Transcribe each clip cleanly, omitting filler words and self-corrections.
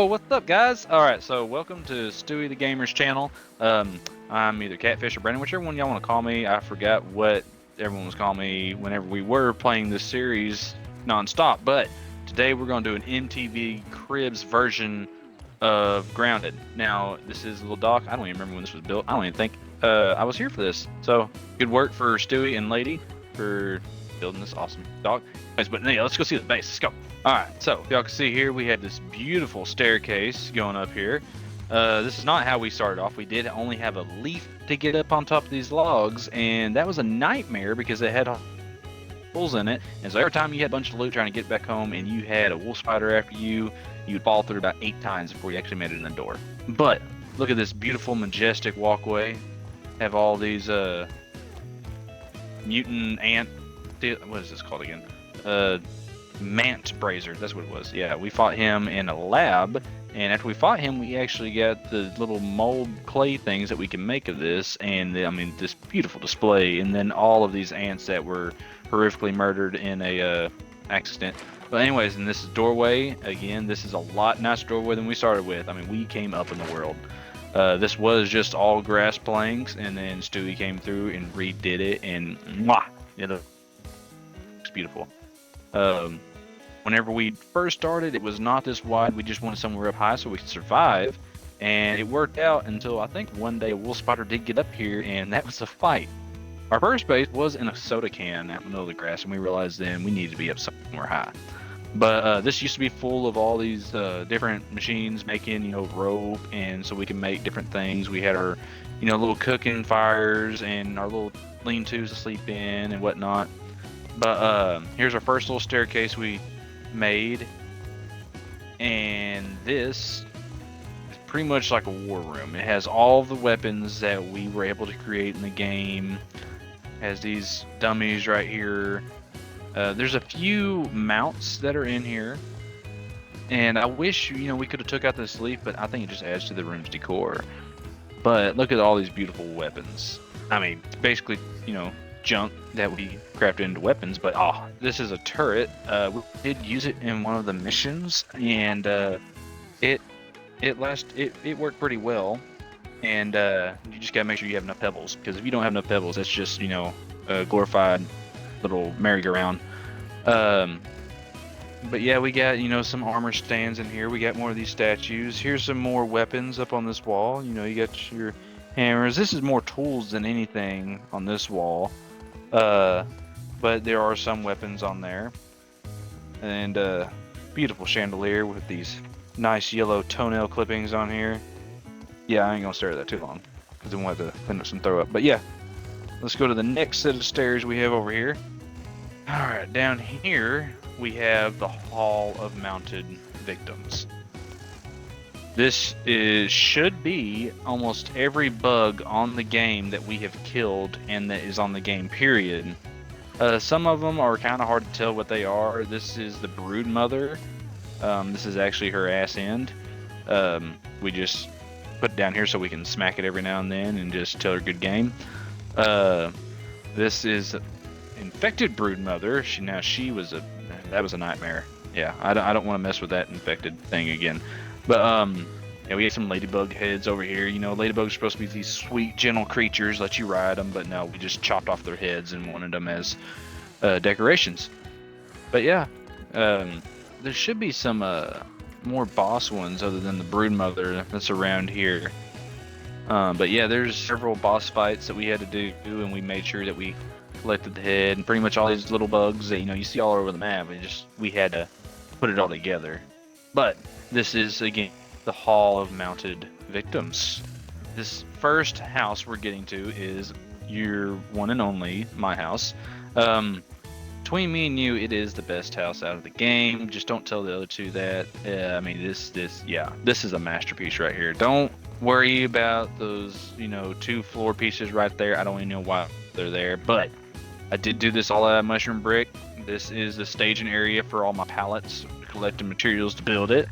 Yo, what's up, guys? All right, so welcome to Stewie the Gamer's channel. I'm either Catfish or Brandon, whichever one y'all want to call me. I forgot what everyone was calling me whenever we were playing this series nonstop. But today we're going to do an MTV Cribs version of Grounded. Now, this is a little doc. I don't even remember when this was built. I don't even think I was here for this. So, good work for Stewie and Lady for building this awesome doc. Anyways, but yeah, let's go see the base. Let's go. Alright, so y'all can see here we had this beautiful staircase going up here. This is not how we started off. We did only have a leaf to get up on top of these logs, and that was a nightmare because it had holes in it. And so every time you had a bunch of loot trying to get back home and you had a wolf spider after you, you'd fall through about 8 times before you actually made it in the door. But look at this beautiful, majestic walkway. Have all these mutant ant, what is this called again? Mant Brazier, that's what it was. Yeah, we fought him in a lab, and after we fought him, we actually got the little mold clay things that we can make of this, and I mean, this beautiful display, and then all of these ants that were horrifically murdered in a accident. But anyways, and this is doorway. Again, this is a lot nicer doorway than we started with. I mean, we came up in the world. This was just all grass planks, and then Stewie came through and redid it, and mwah, it looks beautiful. Whenever we first started, it was not this wide. We just wanted somewhere up high so we could survive, and it worked out until I think one day a wolf spider did get up here, and that was a fight. Our first base was in a soda can out in the middle of the grass, and we realized then we needed to be up somewhere high. But this used to be full of all these different machines making, rope, and so we can make different things. We had our, little cooking fires and our little lean-tos to sleep in and whatnot. But here's our first little staircase we made, and this is pretty much like a war room. It has all the weapons that we were able to create in the game. It has these dummies right here. There's a few mounts that are in here, and I wish we could have took out this leaf, but I think it just adds to the room's decor. But look at all these beautiful weapons. I mean, basically, junk that we crafted into weapons. But this is a turret. We did use it in one of the missions, and it worked pretty well. And you just gotta make sure you have enough pebbles, because if you don't have enough pebbles, that's just a glorified little merry-go-round. But yeah, we got some armor stands in here. We got more of these statues. Here's some more weapons up on this wall. You got your hammers. This is more tools than anything on this wall. But there are some weapons on there. And beautiful chandelier with these nice yellow toenail clippings on here. Yeah, I ain't gonna stare at that too long, because then we'll have to clean up some throw up. But yeah, let's go to the next set of stairs we have over here. Alright, down here we have the Hall of Mounted Victims. This should be almost every bug on the game that we have killed and that is on the game, period. Some of them are kind of hard to tell what they are. This is the brood mother. This is actually her ass end. We just put it down here so we can smack it every now and then and just tell her good game. This is infected brood mother. That was a nightmare. Yeah, I don't want to mess with that infected thing again. But yeah, we have some ladybug heads over here. Ladybugs are supposed to be these sweet, gentle creatures, let you ride them, but no, we just chopped off their heads and wanted them as decorations. But yeah, there should be some more boss ones other than the brood mother that's around here. But yeah, there's several boss fights that we had to do, and we made sure that we collected the head and pretty much all these little bugs that you see all over the map. We had to put it all together. But this is again the Hall of Mounted Victims. This first house we're getting to is your one and only, my house. Between me and you, it is the best house out of the game. Just don't tell the other two that. I mean, this is a masterpiece right here. Don't worry about those, 2 floor pieces right there. I don't even know why they're there, but I did do this all out of mushroom brick. This is the staging area for all my pallets, collecting materials to build it.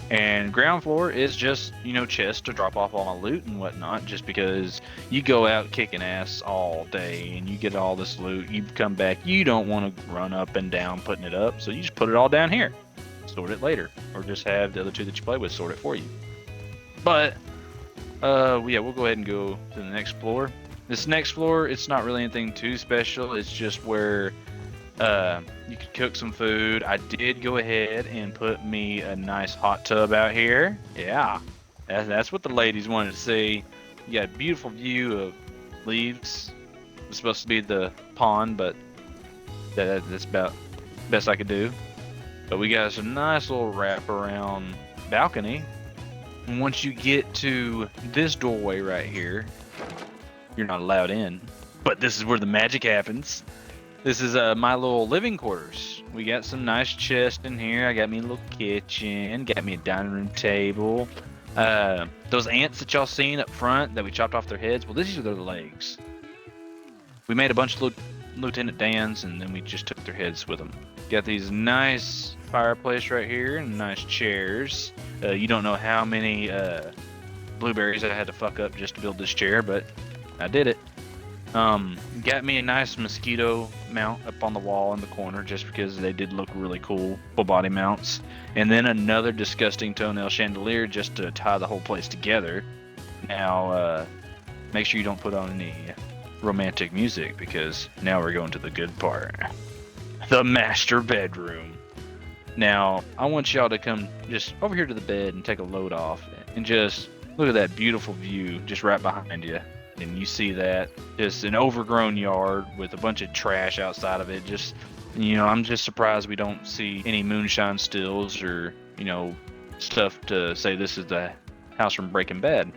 And ground floor is just, chests to drop off all my loot and whatnot, just because you go out kicking ass all day and you get all this loot, you come back, you don't want to run up and down putting it up, so you just put it all down here. sort it later, or just have the other two that you play with sort it for you. But yeah, we'll go ahead and go to the next floor. This next floor, it's not really anything too special. It's just where you could cook some food. I did go ahead and put me a nice hot tub out here. Yeah, that's what the ladies wanted to see. You got a beautiful view of leaves. It's supposed to be the pond, but that's about the best I could do. But we got some nice little wraparound balcony. And once you get to this doorway right here, you're not allowed in. But this is where the magic happens. This is my little living quarters. We got some nice chests in here. I got me a little kitchen. Got me a dining room table. Those ants that y'all seen up front that we chopped off their heads, well, these are their legs. We made a bunch of Lieutenant Dans, and then we just took their heads with them. Got these nice fireplace right here and nice chairs. You don't know how many blueberries I had to fuck up just to build this chair, but I did it. Got me a nice mosquito mount up on the wall in the corner just because they did look really cool, full body mounts. And then another disgusting toenail chandelier just to tie the whole place together. Now, make sure you don't put on any romantic music because now we're going to the good part. The master bedroom. Now, I want y'all to come just over here to the bed and take a load off and just look at that beautiful view just right behind you. And you see that, just an overgrown yard with a bunch of trash outside of it. Just, I'm just surprised we don't see any moonshine stills or, stuff to say this is the house from Breaking Bad.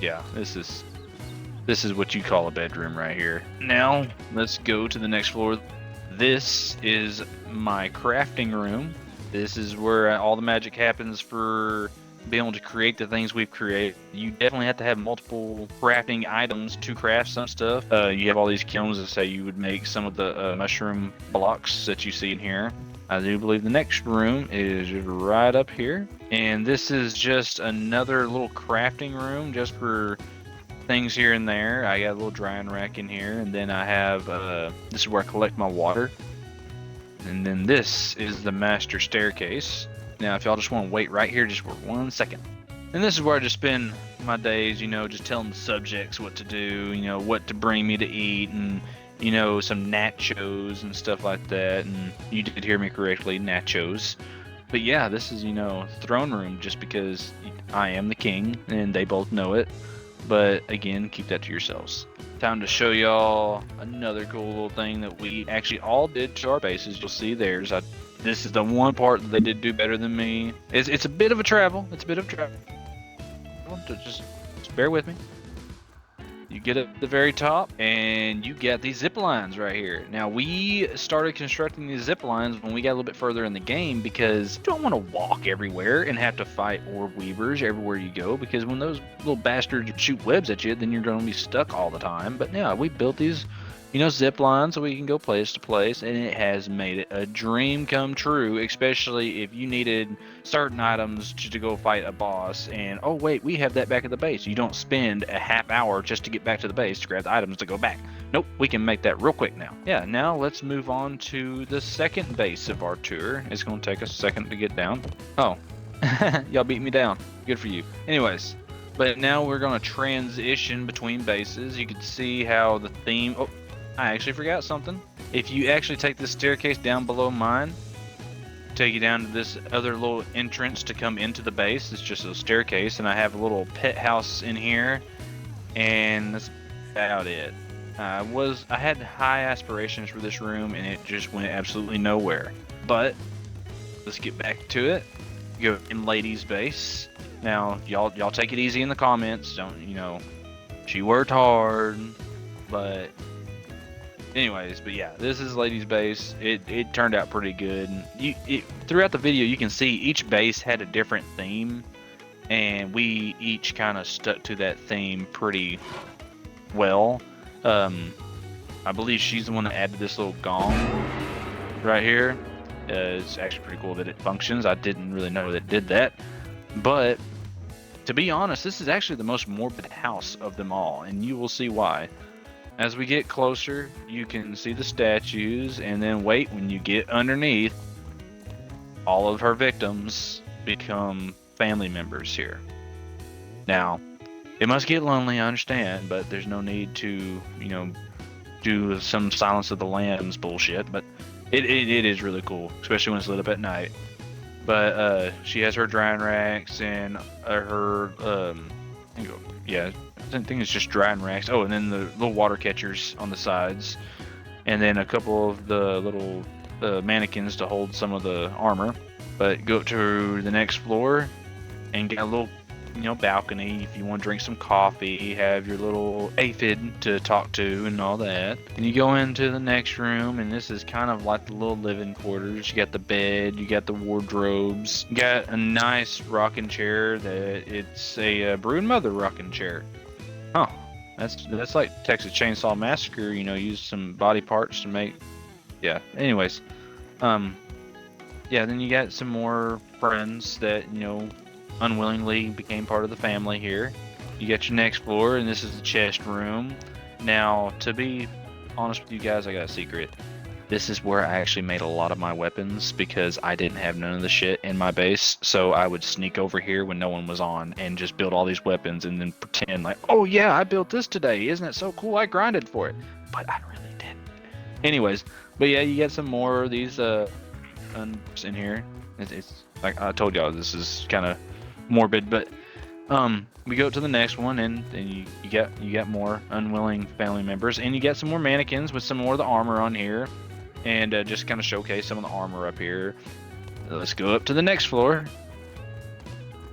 Yeah, this is what you call a bedroom right here. Now, let's go to the next floor. This is my crafting room. This is where all the magic happens for being able to create the things we've created. You definitely have to have multiple crafting items to craft some stuff. You have all these kilns that say you would make some of the mushroom blocks that you see in here. I do believe the next room is right up here. And this is just another little crafting room just for things here and there. I got a little drying rack in here, and then I have this is where I collect my water. And then this is the master staircase. Now, if y'all just want to wait right here just for 1 second. And this is where I just spend my days, just telling the subjects what to do, what to bring me to eat, and, some nachos and stuff like that. And you did hear me correctly, nachos. But yeah, this is, throne room just because I am the king, and they both know it. But again, keep that to yourselves. Time to show y'all another cool little thing that we actually all did to our bases. You'll see theirs. This is the one part that they did do better than me. It's a bit of a travel. Just bear with me. You get up to the very top, and you get these zip lines right here. Now, we started constructing these zip lines when we got a little bit further in the game because you don't want to walk everywhere and have to fight orb weavers everywhere you go, because when those little bastards shoot webs at you, then you're going to be stuck all the time. But yeah, we built these zip lines so we can go place to place, and it has made it a dream come true, especially if you needed certain items to go fight a boss, and oh wait, we have that back at the base. You don't spend a half hour just to get back to the base to grab the items to go back. Nope, we can make that real quick now. Yeah, now let's move on to the second base of our tour. It's going to take us a second to get down. Oh, y'all beat me down. Good for you. Anyways, but now we're going to transition between bases. You can see how the theme... Oh, I actually forgot something. If you actually take this staircase down below mine, take you down to this other little entrance to come into the base. It's just a staircase, and I have a little pet house in here, and that's about it. I had high aspirations for this room, and it just went absolutely nowhere. But let's get back to it. Go in ladies' base. Now, y'all take it easy in the comments. Don't, she worked hard, but anyways, but yeah, this is ladies' base. It turned out pretty good. Throughout the video, you can see each base had a different theme, and we each kind of stuck to that theme pretty well. I believe she's the one that added this little gong right here. It's actually pretty cool that it functions. I didn't really know that it did that, but to be honest, this is actually the most morbid house of them all, and you will see why. As we get closer, you can see the statues, and then wait, when you get underneath, all of her victims become family members here. Now, it must get lonely, I understand, but there's no need to, you know, do some Silence of the Lambs bullshit. But it is really cool, especially when it's lit up at night. But she has her drying racks and her yeah, I think it's just drying racks. Oh, and then the little water catchers on the sides, and then a couple of the little mannequins to hold some of the armor. But go up to the next floor and get a little, you know, balcony if you want to drink some coffee, have your little aphid to talk to and all that. And you go into the next room, and this is kind of like the little living quarters. You got the bed, you got the wardrobes, you got a nice rocking chair that it's a brood mother rocking chair. Huh. That's like Texas Chainsaw Massacre, you know, use some body parts to make, yeah. Anyways, yeah, then you got some more friends that, you know, unwillingly became part of the family here. You got your next floor, and this is the chest room. Now, to be honest with you guys, I got a secret. This is where I actually made a lot of my weapons because I didn't have none of the shit in my base. So I would sneak over here when no one was on and just build all these weapons and then pretend like, oh yeah, I built this today. Isn't it so cool? I grinded for it. But I really didn't. Anyways, but yeah, you get some more of these in here. It's like I told y'all, this is kind of morbid, but we go to the next one, and you get more unwilling family members, and you get some more mannequins with some more of the armor on here, and just kind of showcase some of the armor up here. Let's go up to the next floor,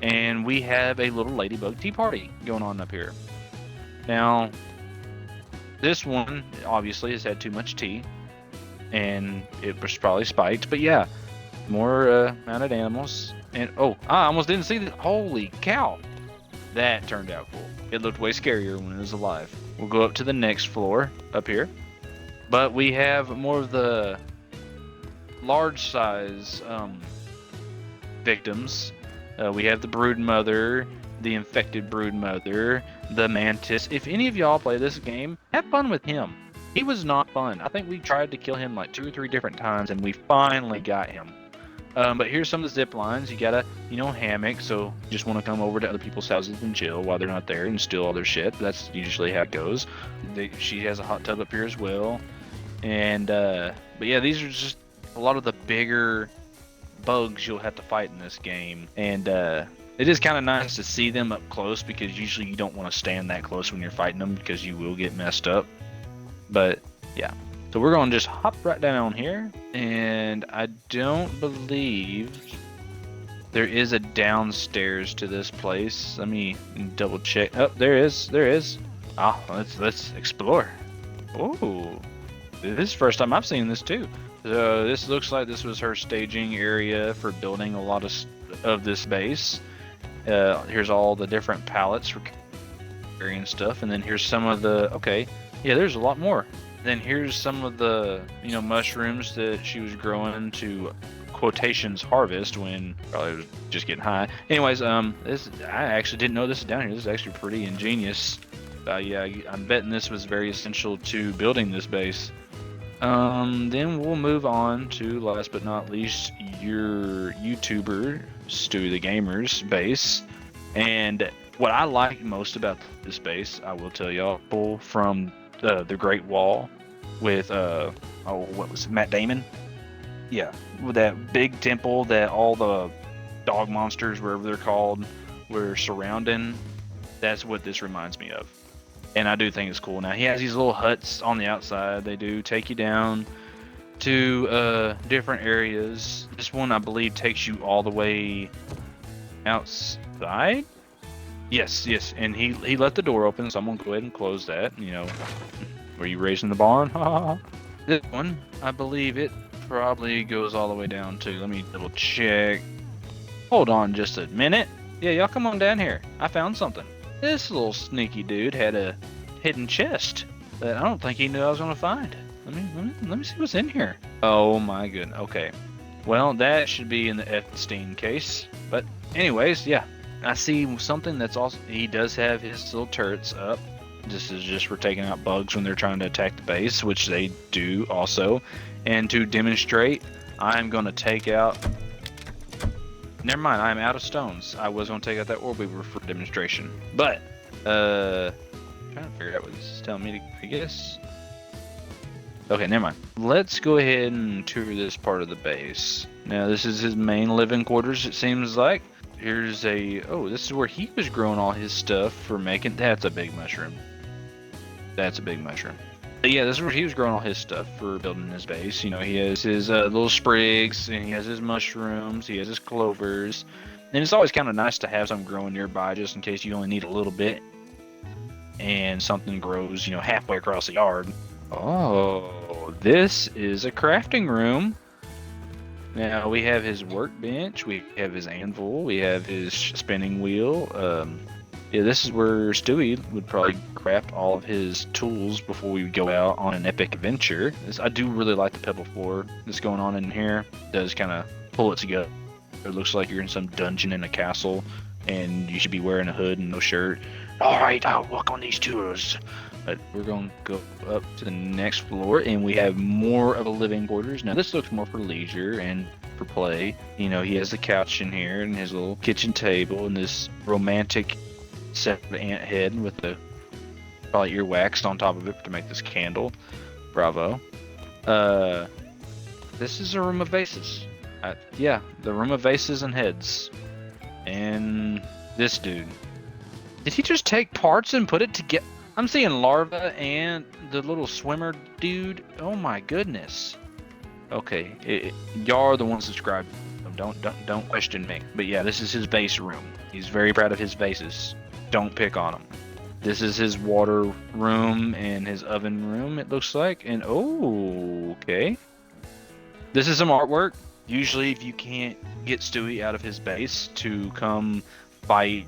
and we have a little ladybug tea party going on up here. Now, this one obviously has had too much tea, and it was probably spiked, but yeah, more mounted animals. And oh, I almost didn't see that. Holy cow, that turned out cool. It looked way scarier when it was alive. We'll go up to the next floor up here, but we have more of the large size victims. We have the brood mother, the infected brood mother, the mantis. If any of y'all play this game, have fun with him. He was not fun. I think we tried to kill him like 2 or 3 different times, and we finally got him. But here's some of the zip lines. You got a, you know, hammock, so you just want to come over to other people's houses and chill while they're not there and steal all their shit. That's usually how it goes. She has a hot tub up here as well. And, but yeah, these are just a lot of the bigger bugs you'll have to fight in this game. And, it is kind of nice to see them up close because usually you don't want to stand that close when you're fighting them because you will get messed up. But, yeah. So we're going to just hop right down here, and I don't believe there is a downstairs to this place. Let me double check. Oh, there is. Ah, let's explore. Oh, this is the first time I've seen this too. So this looks like this was her staging area for building a lot of this base. Here's all the different pallets for carrying stuff, and then here's some of the. Okay, yeah, there's a lot more. Then here's some of the, you know, mushrooms that she was growing to quotations harvest when probably was just getting high. Anyways, this I actually didn't know this is down here. This is actually pretty ingenious. Yeah, I'm betting this was very essential to building this base. Then we'll move on to, last but not least, your YouTuber, Stu the Gamer's base. And what I like most about this base, I will tell y'all, pull from the Great Wall with what was it, Matt Damon? Yeah, with that big temple that all the dog monsters, wherever they're called, were surrounding. That's what this reminds me of, and I do think it's cool. Now he has these little huts on the outside. They do take you down to different areas. This one, I believe, takes you all the way outside. Yes, and he left the door open, so I'm gonna go ahead and close that. You know, were you raising the barn? This one, I believe it probably goes all the way down to. Let me double check. Hold on just a minute. Yeah, y'all come on down here. I found something. This little sneaky dude had a hidden chest that I don't think he knew I was gonna find. Let me see what's in here. Oh my goodness. Okay. Well, that should be in the Epstein case. But anyways, yeah. I see something that's also, he does have his little turrets up. This is just for taking out bugs when they're trying to attack the base, which they do also. And to demonstrate, I'm going to take out Never mind, I'm out of stones. I was gonna take out that orb weaver for demonstration, but trying to figure out what this is telling me to. I guess. Okay, never mind. Let's go ahead and tour this part of the base. Now, this is his main living quarters. It seems like. Here's a. Oh, this is where he was growing all his stuff for making. That's a big mushroom. That's a big mushroom. But yeah, this is where he was growing all his stuff for building his base. You know, he has his little sprigs, and he has his mushrooms, he has his clovers. And it's always kind of nice to have some growing nearby just in case you only need a little bit. And something grows, you know, halfway across the yard. Oh, this is a crafting room. Now, we have his workbench, we have his anvil, we have his spinning wheel. Yeah, this is where Stewie would probably craft all of his tools before we go out on an epic adventure. I do really like the pebble floor that's going on in here. It does kind of pull it together. It looks like you're in some dungeon in a castle, and you should be wearing a hood and no shirt. All right, I'll walk on these tours. But we're going to go up to the next floor, and we have more of a living quarters. Now, this looks more for leisure and for play. You know, he has a couch in here and his little kitchen table and this romantic set of ant head with the probably ear waxed on top of it to make this candle. Bravo. This is a room of vases. Yeah, the room of vases and heads. And this dude. Did he just take parts and put it together? I'm seeing larva and the little swimmer dude. Oh my goodness. Okay, y'all are the ones subscribed. Don't question me. But yeah, this is his vase room. He's very proud of his vases. Don't pick on him. This is his water room and his oven room, it looks like. And oh, okay. This is some artwork. Usually if you can't get Stewie out of his base to come fight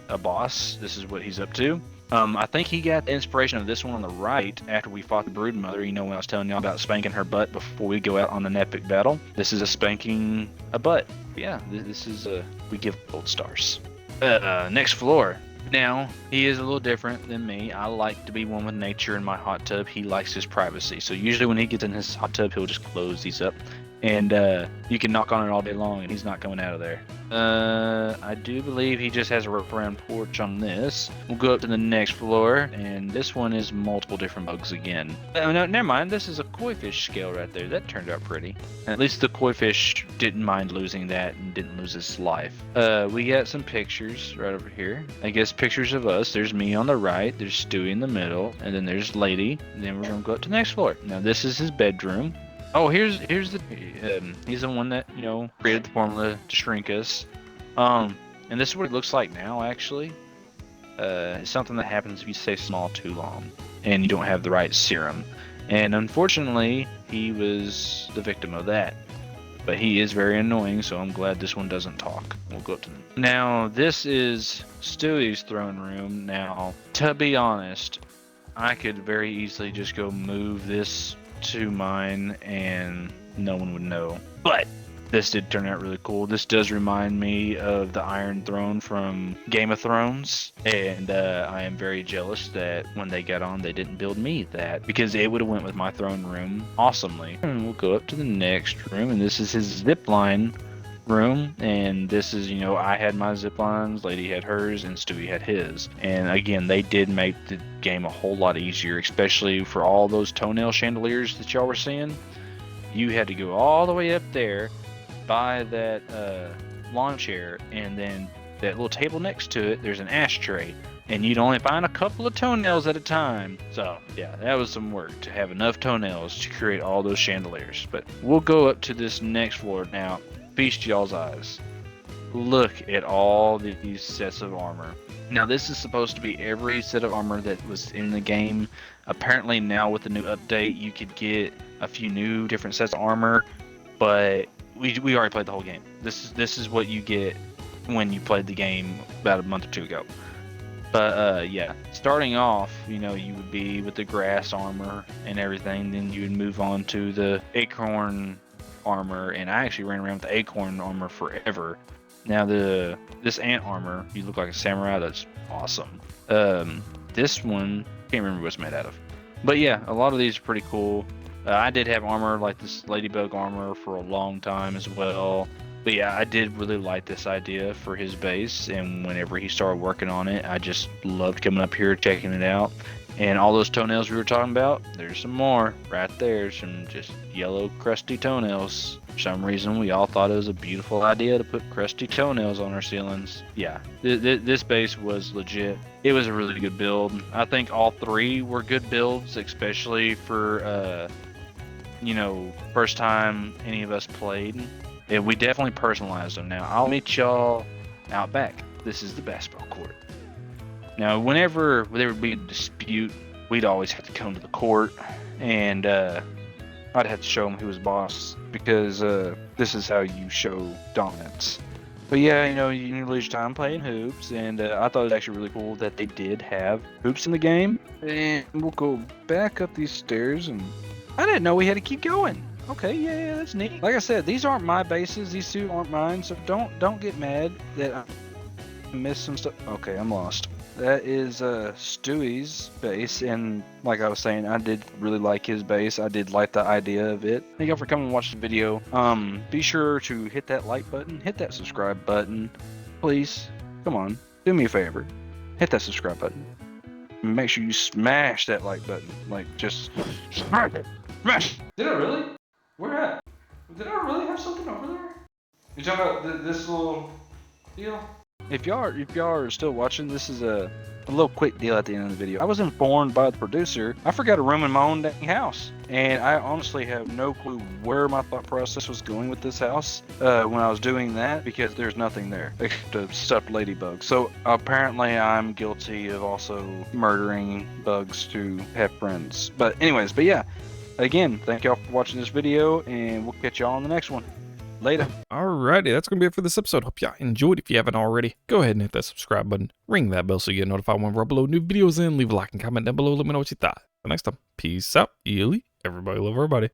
a boss, this is what he's up to. I think he got the inspiration of this one on the right after we fought the brood mother. You know when I was telling y'all about spanking her butt before we go out on an epic battle? This is a spanking a butt. Yeah, this is we give gold stars. Next floor. Now, he is a little different than me. I like to be one with nature in my hot tub. He likes his privacy. So usually when he gets in his hot tub, he'll just close these up. And you can knock on it all day long and he's not coming out of there. I do believe he just has a wraparound porch on this. We'll go up to the next floor, and this one is multiple different bugs again. No, never mind. This is a koi fish scale right there. That turned out pretty. At least the koi fish didn't mind losing that and didn't lose his life. We got some pictures right over here. I guess pictures of us. There's me on the right. There's Stewie in the middle, and then there's Lady. And then we're gonna go up to the next floor. Now this is his bedroom. Oh, here's the he's the one that, you know, created the formula to shrink us. And this is what it looks like now, actually. It's something that happens if you stay small too long and you don't have the right serum. And unfortunately, he was the victim of that. But he is very annoying, so I'm glad this one doesn't talk. We'll go up to them. Now, this is Stewie's throne room. Now, to be honest, I could very easily just go move this to mine and no one would know, but this did turn out really cool. This does remind me of the Iron Throne from Game of Thrones, and I am very jealous that when they got on they didn't build me that, because it would have went with my throne room awesomely. And we'll go up to the next room, and this is his zip line room, and this is, you know, I had my zip lines, Lady had hers, and Stewie had his. And again, they did make the game a whole lot easier, especially for all those toenail chandeliers that y'all were seeing. You had to go all the way up there, buy that lawn chair, and then that little table next to it, there's an ashtray, and you'd only find a couple of toenails at a time. So yeah, that was some work to have enough toenails to create all those chandeliers. But we'll go up to this next floor now. Feast y'all's eyes. Look at all these sets of armor. Now this is supposed to be every set of armor that was in the game. Apparently now with the new update you could get a few new different sets of armor, but we already played the whole game. This is what you get when you played the game about a month or two ago. But yeah, starting off, you know, you would be with the grass armor and everything, then you would move on to the acorn armor, and I actually ran around with the acorn armor forever. Now this ant armor, you look like a samurai. That's awesome. This one, can't remember what it's made out of, but yeah, a lot of these are pretty cool. I did have armor like this ladybug armor for a long time as well. But yeah, I did really like this idea for his base, and whenever he started working on it, I just loved coming up here, checking it out. And all those toenails we were talking about, there's some more right there, some just yellow crusty toenails. For some reason, we all thought it was a beautiful idea to put crusty toenails on our ceilings. Yeah, this base was legit. It was a really good build. I think all three were good builds, especially for first time any of us played. And we definitely personalized them. Now, I'll meet y'all out back. This is the basketball court. Now, whenever there would be a dispute, we'd always have to come to the court, and I'd have to show him who was boss, because this is how you show dominance. But yeah, you lose your time playing hoops, and I thought it was actually really cool that they did have hoops in the game. And we'll go back up these stairs, and I didn't know we had to keep going. Okay, yeah, that's neat. Like I said, these aren't my bases. These two aren't mine, so don't get mad that I missed some stuff. Okay, I'm lost. That is Stewie's base, and like I was saying, I did really like his base. I did like the idea of it. Thank y'all for coming and watching the video. Be sure to hit that like button, hit that subscribe button. Please, come on, do me a favor. Hit that subscribe button. Make sure you smash that like button. Like, just smash it. Smash! Did I really? Where at? Did I really have something over there? You talking about this little deal? If y'all are still watching, this is a little quick deal at the end of the video. I was informed by the producer I forgot a room in my own dang house, and I honestly have no clue where my thought process was going with this house when I was doing that, because there's nothing there except a stuffed ladybug. So apparently I'm guilty of also murdering bugs to have friends. But yeah, again, thank y'all for watching this video, and we'll catch y'all on the next one. Later. Alrighty, that's going to be it for this episode. Hope y'all enjoyed. If you haven't already, go ahead and hit that subscribe button. Ring that bell so you get notified whenever I upload new videos, and leave a like and comment down below. Let me know what you thought. Until next time, peace out. Ely. Everybody love everybody.